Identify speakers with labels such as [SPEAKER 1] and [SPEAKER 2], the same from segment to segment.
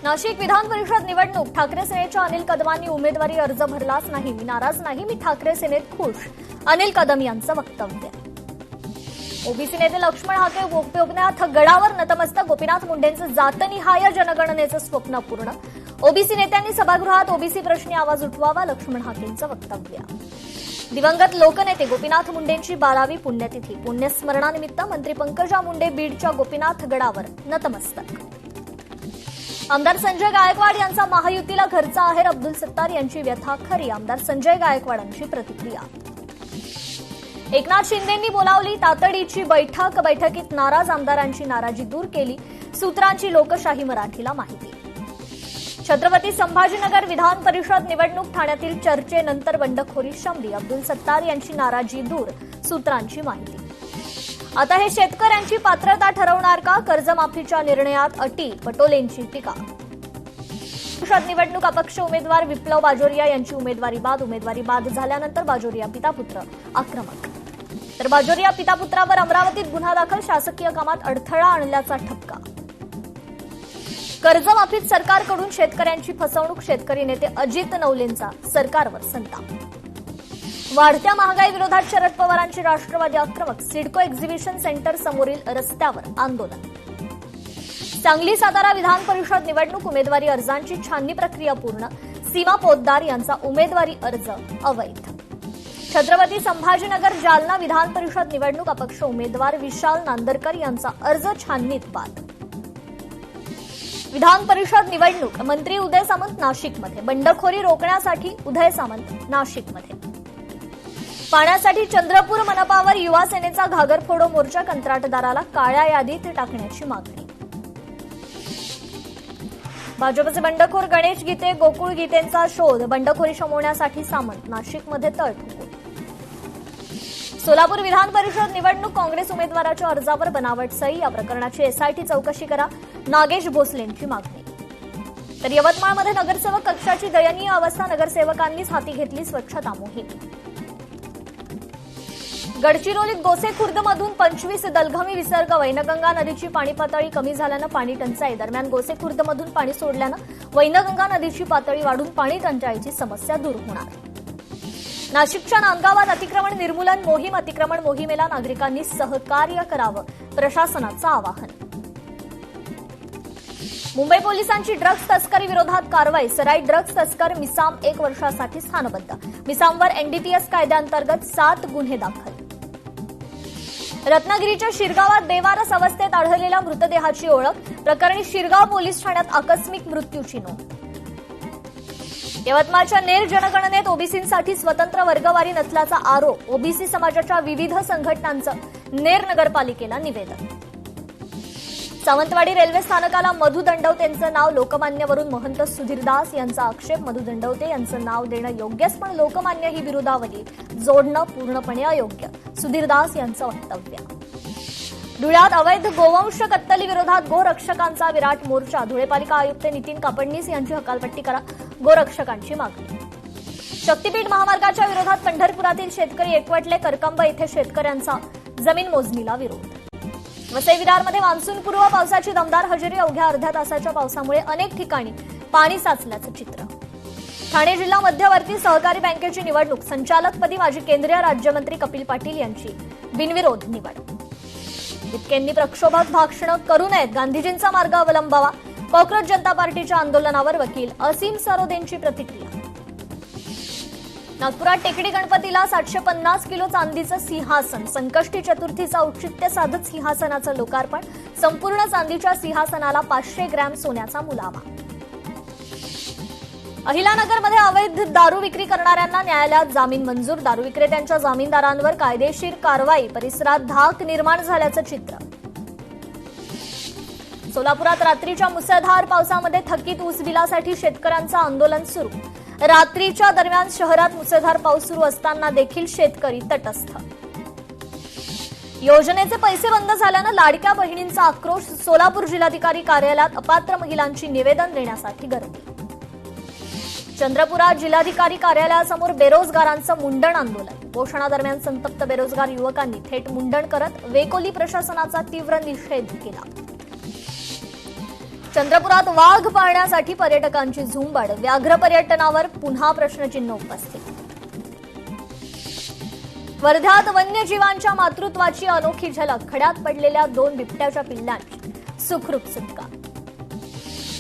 [SPEAKER 1] नाशिक विधान परिषद निवडणूक ठाकरे सेनेच्या अनिल कदमांनी उमेदवारी अर्ज भरलाच नाही. मी नाराज नाही, मी ठाकरे सेनेत खुश. अनिल कदम यांचं वक्तव्य. ओबीसी नेते लक्ष्मण हाके गोपीनाथ गडावर नतमस्तक. गोपीनाथ मुंडेंचं जातनिहाय जनगणनेचं स्वप्न पूर्ण. ओबीसी नेत्यांनी सभागृहात ओबीसी प्रश्नी आवाज उठवावा. लक्ष्मण हाकेंचं वक्तव्य. दिवंगत लोकनेते गोपीनाथ मुंडेंची 12वी पुण्यतिथी. पुण्यस्मरणानिमित्त मंत्री पंकजा मुंडे बीडच्या गोपीनाथ गडावर नतमस्तक. आमदार संजय गायकवाड यांचा महायुतीला घरचा आहेर. अब्दुल सत्तार यांची व्यथा खरी. आमदार संजय गायकवाडांची प्रतिक्रिया. एकनाथ शिंदेंनी बोलावली तातडीची बैठक. बैठकीत नाराज आमदारांची नाराजी दूर केली. सूत्रांची लोकशाही मराठीला माहिती. छत्रपती संभाजीनगर विधान परिषद निवडणूक ठाण्यातील चर्चेनंतर बंडखोरी शमली. अब्दुल सत्तार यांची नाराजी दूर. सूत्रांची माहिती. आता हे शेतकऱ्यांची पात्रता ठरवणार का? कर्जमाफीच्या निर्णयात अटी. पटोलेंची टीका. परिषद निवडणूक अपक्ष उमेदवार विप्लव बाजोरिया यांची उमेदवारी बाद झाल्यानंतर बाजोरिया पितापुत्र आक्रमक. तर बाजोरिया पितापुत्रावर अमरावतीत गुन्हा दाखल. शासकीय कामात अडथळा आणल्याचा ठपका. कर्जमाफीत सरकारकडून शेतकऱ्यांची फसवणूक. शेतकरी नेते अजित नवलेंचा सरकारवर संताप. वाढत्या महागाई विरोधात शरद पवारांची राष्ट्रवादी आक्रमक. सिडको एक्झिबिशन सेंटर समोरील रस्त्यावर आंदोलन. सांगली सातारा विधान परिषद निवडणूक उमेदवारी अर्जांची छाननी प्रक्रिया पूर्ण. सीमा पोद्दार यांचा उमेदवारी अर्ज अवैध. छत्रपती संभाजीनगर जालना विधान परिषद निवडणूक अपक्ष उमेदवार विशाल नांदरकर यांचा अर्ज छाननीत बाद. विधान परिषद निवडणूक मंत्री उदय सामंत नाशिकमध्ये. बंडखोरी रोखण्यासाठी उदय सामंत नाशिकमध्ये. पाण्यासाठी चंद्रपूर मनपावर युवा सेनेचा घागरफोडो मोर्चा. कंत्राटदाराला काळ्या यादीत टाकण्याची मागणी. भाजपचे बंडखोर गणेश गीते गोकुळ गीतेंचा शोध. बंडखोरी शमवण्यासाठी सामंत नाशिकमध्ये तळ ठोकून. सोलापूर विधान परिषद निवडणूक काँग्रेस उमेदवाराच्या अर्जावर बनावट सही. या प्रकरणाची एसआयटी चौकशी करा. नागेश भोसलेंची मागणी. तर यवतमाळमध्ये नगरसेवक कक्षाची दयनीय अवस्था. नगरसेवकांनीच हाती घेतली स्वच्छता मोहीम. गडचिरोलीत गोसेखुर्दमधून 25 दलघमी विसर्ग. वैनगंगा नदीची पाणी पातळी कमी झाल्यानं पाणी टंचाई. दरम्यान गोसेखुर्दमधून पाणी सोडल्यानं वैनगंगा नदीची पातळी वाढून पाणी टंचाईची समस्या दूर होणार. नाशिकच्या नांदगावात अतिक्रमण निर्मूलन मोहीम. अतिक्रमण मोहिमेला नागरिकांनी सहकार्य करावं. प्रशासनाचं आवाहन. मुंबई पोलिसांची ड्रग्ज तस्करी विरोधात कारवाई. सराईत ड्रग्ज तस्कर मिसाम 1 वर्षासाठी स्थानबद्ध. मिसामवर एनडीपीएस कायद्याअंतर्गत 7 गुन्हे दाखल. रत्नागिरीच्या शिरगावात बेवारस अवस्थेत आढळलेल्या मृतदेहाची ओळख. प्रकरणी शिरगाव पोलीस ठाण्यात आकस्मिक मृत्यूची नोंद. यवतमाळच्या नेर जनगणनेत ओबीसींसाठी स्वतंत्र वर्गवारी नसल्याचा आरोप. ओबीसी समाजाच्या विविध संघटनांचं नेर नगरपालिकेला निवेदन. सावंतवाडी रेल्वे स्थानकाला मधु दंडवतेंचं नाव लोकमान्यवरून महंत सुधीरदास यांचा आक्षेप. मधु दंडवते यांचं नाव देणं योग्यच, पण लोकमान्य ही बिरुदावली जोडणं पूर्णपणे अयोग्य. सुधीरदास यांचं वक्तव्य. धुळ्यात अवैध गोवंश कत्तली विरोधात गोरक्षकांचा विराट मोर्चा. धुळे पालिका आयुक्त नितीन कापडणीस यांची हकालपट्टी करा. गोरक्षकांची मागणी. शक्तीपीठ महामार्गाच्या विरोधात पंढरपुरातील शेतकरी एकवटले. करकंब येथे शेतकऱ्यांचा जमीन मोजणीला विरोध. वसई विरारमध्ये मान्सूनपूर्व पावसाची दमदार हजेरी. अवघ्या अर्ध्या तासाच्या पावसामुळे अनेक ठिकाणी पाणी साचल्याचं चित्र. ठाणे जिल्हा मध्यवर्ती सहकारी बँकेची निवडणूक. संचालकपदी माजी केंद्रीय राज्यमंत्री कपिल पाटील यांची बिनविरोध निवड. इतक्यांनी प्रक्षोभक भाषणं करू नयेत. गांधीजींचा मार्ग अवलंबावा. कॉक्रोच जनता पार्टीच्या आंदोलनावर वकील असीम सरोदेंची प्रतिक्रिया. नागपुरात टेकडी गणपतीला 750 किलो चांदीचं सिंहासन. संकष्टी चतुर्थीचं औचित्य साधत सिंहासनाचं लोकार्पण. संपूर्ण चांदीच्या सिंहासनाला 500 ग्रॅम सोन्याचा मुलामा. अहिलानगरमध्ये अवैध दारू विक्री करणाऱ्यांना न्यायालयात जामीन मंजूर. दारू विक्रेत्यांच्या जामीनदारांवर कायदेशीर कारवाई. परिसरात धाक निर्माण झाल्याचं चित्र. सोलापुरात रात्रीच्या मुसळधार पावसामध्ये थकीत ऊस बिलासाठी शेतकऱ्यांचं आंदोलन सुरू. रात्रीच्या दरम्यान शहरात मुसळधार पाऊस सुरू असताना देखील शेतकरी तटस्थ. योजनेचे पैसे बंद झाल्यानं लाडक्या बहिणींचा आक्रोश. सोलापूर जिल्हाधिकारी कार्यालयात अपात्र महिलांची निवेदन देण्यासाठी गर्दी. चंद्रपुरात जिल्हाधिकारी कार्यालयासमोर बेरोजगारांचं मुंडण आंदोलन. उपोषणादरम्यान संतप्त बेरोजगार युवकांनी थेट मुंडण करत वेकोली प्रशासनाचा तीव्र निषेध केला. चंद्रपुरात वाघ पाहण्यासाठी पर्यटकांची झुंबड, व्याघ्र पर्यटनावर पुन्हा प्रश्नचिन्ह उपस्थित. वर्ध्यात वन्यजीवांच्या मातृत्वाची अनोखी झलक, खड्यात पडलेल्या 2 बिबट्याच्या पिल्लांची सुखरूप सुटका.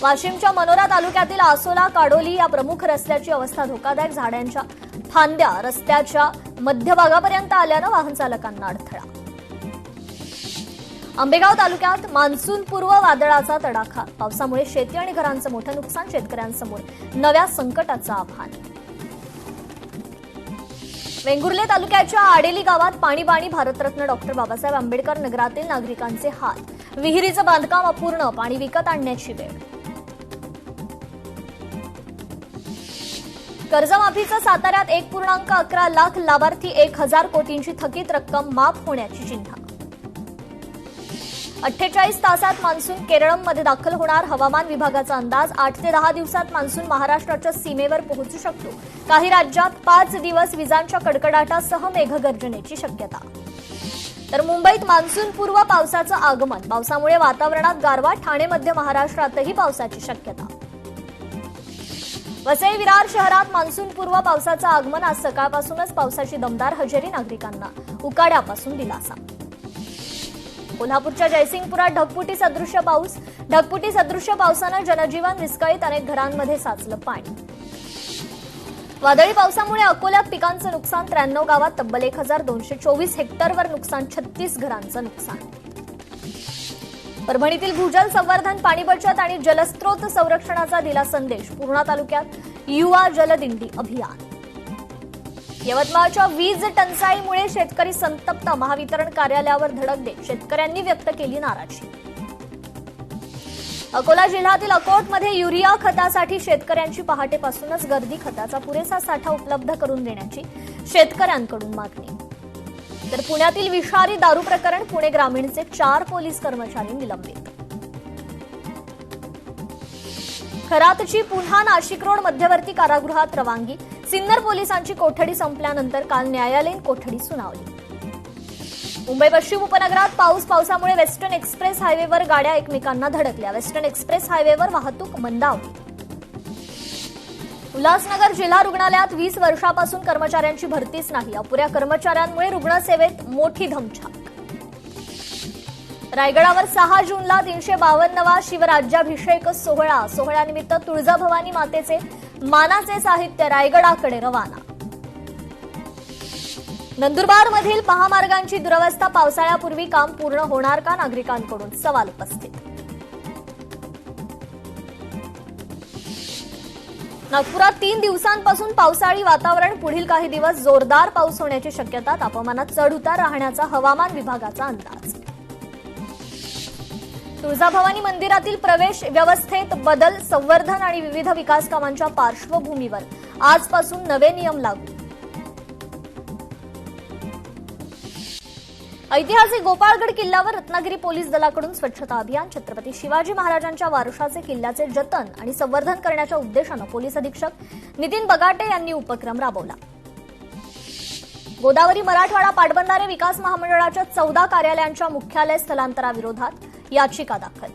[SPEAKER 1] वाशिमच्या मनोरा तालुक्यातील आसोला काडोली या प्रमुख रस्त्याची अवस्था धोकादायक, झाडांच्या फांद्या रस्त्याच्या मध्यभागापर्यंत आल्यानं वाहन चालकांना अडथळा. आंबेगाव तालुक्यात मान्सूनपूर्व वादळाचा तडाखा, पावसामुळे शेती आणि घरांचं मोठं नुकसान, शेतकऱ्यांसमोर नव्या संकटाचं आव्हान. वेंगुर्ले तालुक्याच्या आडेली गावात पाणीबाणी, भारतरत्न डॉक्टर बाबासाहेब आंबेडकर नगरातील नागरिकांचे हाल, विहिरीचं बांधकाम अपूर्ण, पाणी विकत आणण्याची वेळ. कर्जमाफीचं साताऱ्यात 1.11 लाख लाभार्थी, 1,000 कोटींची थकीत रक्कम माफ होण्याची चिन्ह. 48 तासात मान्सून केरळमध्ये दाखल होणार, हवामान विभागाचा अंदाज. 8 ते 10 दिवसात मान्सून महाराष्ट्राच्या सीमेवर पोहोचू शकतो. काही राज्यात 5 दिवस विजांच्या कडकडाटासह मेघगर्जनेची शक्यता. तर मुंबईत मान्सूनपूर्व पावसाचं आगमन, पावसामुळे वातावरणात गारवा, ठाणे मध्य महाराष्ट्रातही पावसाची शक्यता. वसई विरार शहरात मान्सूनपूर्व पावसाचं आगमन, आज सकाळपासूनच पावसाची दमदार हजेरी, नागरिकांना उकाड्यापासून दिलासा. कोल्हापूरच्या जयसिंगपुरात ढगफुटी सदृश्य पाऊस, ढगफुटी सदृश्य पावसानं जनजीवन विस्कळीत, अनेक घरांमध्ये साचलं पाणी. वादळी पावसामुळे अकोल्यात पिकांचं नुकसान, 93 गावात तब्बल 1,224 हेक्टरवर नुकसान, 36 घरांचं नुकसान. परभणीतील भूजल संवर्धन, पाणी बचत आणि जलस्रोत संरक्षणाचा दिला संदेश, पूर्णा तालुक्यात युवा जलदिंडी अभियान. यवतमाळच्या वीज टंचाईमुळे शेतकरी संतप्त, महावितरण कार्यालयावर धडक देत शेतकऱ्यांनी व्यक्त केली नाराजी. अकोला जिल्ह्यातील अकोटमध्ये युरिया खतासाठी शेतकऱ्यांची पहाटेपासूनच गर्दी, खताचा पुरेसा साठा उपलब्ध करून देण्याची शेतकऱ्यांकडून मागणी. तर पुण्यातील विषारी दारू प्रकरण, पुणे ग्रामीणचे 4 पोलीस कर्मचारी निलंबित. खरातची पुन्हा नाशिक रोड मध्यवर्ती कारागृहात रवानगी, सिन्नर पोलिसांची कोठडी संपल्यानंतर काल न्यायालयीन कोठडी सुनावली. मुंबई पश्चिम उपनगरात पावसामुळे वेस्टर्न एक्सप्रेस हायवेवर गाड्या एकमेकांना धडकल्या, वेस्टर्न एक्सप्रेस हायवेवर वाहतूक मंदावली. उल्हासनगर जिल्हा रुग्णालयात 20 वर्षापासून कर्मचाऱ्यांची भरतीच नाही, अपुऱ्या कर्मचाऱ्यांमुळे रुग्णसेवेत मोठी धमछाक. रायगडावर 6 जूनला 352वा शिवराज्याभिषेक सोहळा, सोहळ्यानिमित्त तुळजाभवानी मातेचे मानाचे साहित्य रायगडाकडे रवाना. नंदुरबारमधील महामार्गांची दुरवस्था, पावसाळ्यापूर्वी काम पूर्ण होणार का, नागरिकांकडून सवाल उपस्थित. नागपुरात 3 दिवसांपासून पावसाळी वातावरण, पुढील काही दिवस जोरदार पाऊस होण्याची शक्यता, तापमानात चढ-उतार राहण्याचा हवामान विभागाचा अंदाज. तुळजाभवानी मंदिरातील प्रवेश व्यवस्थेत बदल, संवर्धन आणि विविध विकास कामांच्या पार्श्वभूमीवर आजपासून नवे नियम लागू. ऐतिहासिक गोपाळगड किल्ल्यावर रत्नागिरी पोलीस दलाकडून स्वच्छता अभियान, छत्रपती शिवाजी महाराजांच्या वारशाचे किल्ल्याचे जतन आणि संवर्धन करण्याच्या उद्देशानं पोलीस अधीक्षक नितीन बगाटे यांनी उपक्रम राबवला. गोदावरी मराठवाडा पाटबंधारे विकास महामंडळाच्या 14 कार्यालयांच्या मुख्यालय स्थलांतराविरोधात याचिका दाखल.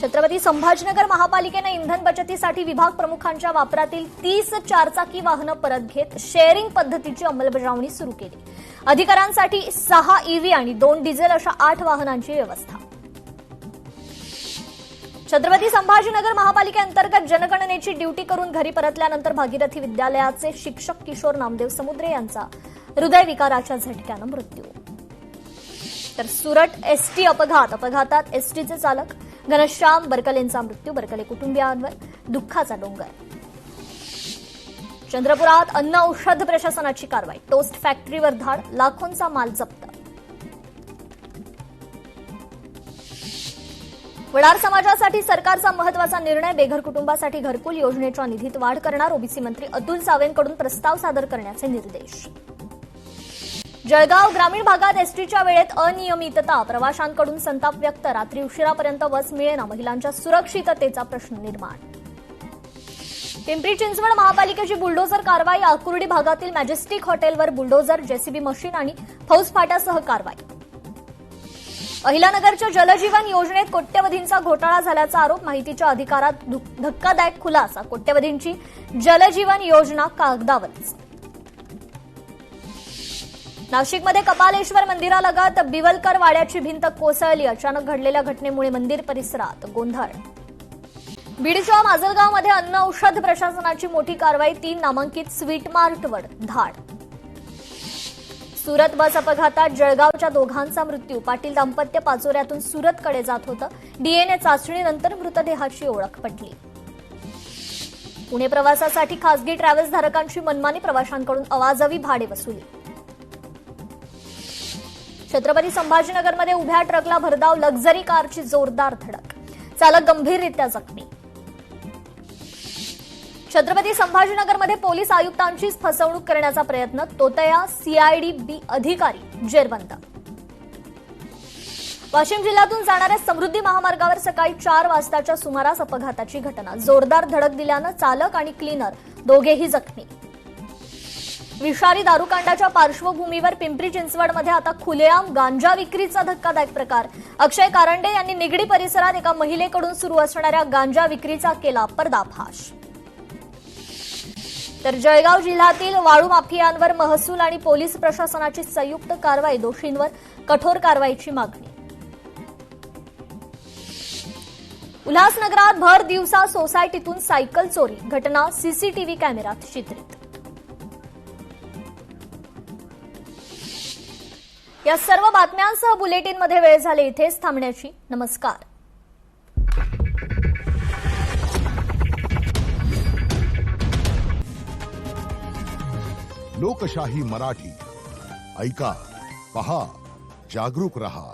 [SPEAKER 1] छत्रपती संभाजीनगर महापालिकेनं इंधन बचतीसाठी विभाग प्रमुखांच्या वापरातील 30 चारचाकी वाहनं परत घेत शेअरिंग पद्धतीची अंमलबजावणी सुरू केली. अधिकाऱ्यांसाठी 6 ईव्ही आणि 2 डिझेल अशा 8 वाहनांची व्यवस्था. छत्रपती संभाजीनगर महापालिकेअंतर्गत जनगणनेची ड्युटी करून घरी परतल्यानंतर भागीरथी विद्यालयाचे शिक्षक किशोर नामदेव समुद्रे यांचा हृदयविकाराच्या झटक्यानं मृत्यू. तर सुरत एसटी अपघातात एसटीचे चालक घनश्याम बरकलेंचा मृत्यू, बरकले कुटुंबियांवर दुःखाचा डोंगर. चंद्रपुरात अन्न औषध प्रशासनाची कारवाई, टोस्ट फॅक्टरीवर धाड, लाखोंचा माल जप्त. वडार समाजासाठी सरकारचा महत्वाचा निर्णय, बेघर कुटुंबासाठी घरकुल योजनेच्या निधीत वाढ करणार, ओबीसी मंत्री अतुल सावेंकडून प्रस्ताव सादर करण्याचे निर्देश. जळगाव ग्रामीण भागात एसटीच्या वेळेत अनियमितता, प्रवाशांकडून संताप व्यक्त, रात्री उशिरापर्यंत बस मिळेना, महिलांच्या सुरक्षिततेचा प्रश्न निर्माण. पिंपरी चिंचवड महापालिकेची बुलडोझर कारवाई, आकुर्डी भागातील मॅजेस्टिक हॉटेलवर बुलडोझर, जेसीबी मशीन आणि फौजफाट्यासह कारवाई. अहिलानगरच्या जलजीवन योजनेत कोट्यवधींचा घोटाळा झाल्याचा आरोप, माहितीच्या अधिकारात धक्कादायक खुलासा, कोट्यवधींची जलजीवन योजना कागदावरच. नाशिकमध्ये कपालेश्वर मंदिरालगत बिवलकर वाड्याची भिंत कोसळली, अचानक घडलेल्या घटनेमुळे मंदिर परिसरात गोंधळ. बीडच्या माजलगावमध्ये अन्न औषध प्रशासनाची मोठी कारवाई, 3 नामांकित स्वीट मार्टवर धाड. सुरत बस अपघातात जळगावच्या दोघांचा मृत्यू, पाटील दाम्पत्य पाचोऱ्यातून सुरतकडे जात होतं, डीएनए चाचणीनंतर मृतदेहाची ओळख पटली. पुणे प्रवासासाठी खासगी ट्रॅव्हल्स धारकांची मनमानी, प्रवाशांकडून अवाजवी भाडे वसुली. छत्रपती संभाजीनगरमध्ये उभ्या ट्रकला भरधाव, लक्झरी कारची जोरदार धडक, चालक गंभीररित्या जखमी. छत्रपती संभाजीनगरमध्ये पोलीस आयुक्तांचीच फसवणूक करण्याचा प्रयत्न, तोतया सीआयडी अधिकारी जेरबंद. वाशिम जिल्ह्यातून जाणाऱ्या समृद्धी महामार्गावर सकाळी 4 वाजताच्या सुमारास अपघाताची घटना, जोरदार धडक दिल्यानं चालक आणि क्लीनर दोघेही जखमी. विषारी दारूकांडाच्या पार्श्वभूमीवर पिंपरी चिंचवडमध्ये आता खुलेआम गांजा विक्रीचा धक्कादायक प्रकार, अक्षय कारंडे यांनी निगडी परिसरात एका महिलेकडून सुरू असणाऱ्या गांजा विक्रीचा केला पर्दाफाश. तर जळगाव जिल्ह्यातील वाळू माफियांवर महसूल आणि पोलीस प्रशासनाची संयुक्त कारवाई, दोषींवर कठोर कारवाईची मागणी. उल्हासनगरात भर दिवसा सोसायटीतून सायकल चोरी, घटना सीसीटीव्ही कॅमेऱ्यात चित्रित. या सर्व बातम्यांसह बुलेटिनमध्ये वेळ झाली इथेच थांबण्याची. नमस्कार.
[SPEAKER 2] लोकशाही मराठी ऐका, पहा, जागरूक रहा.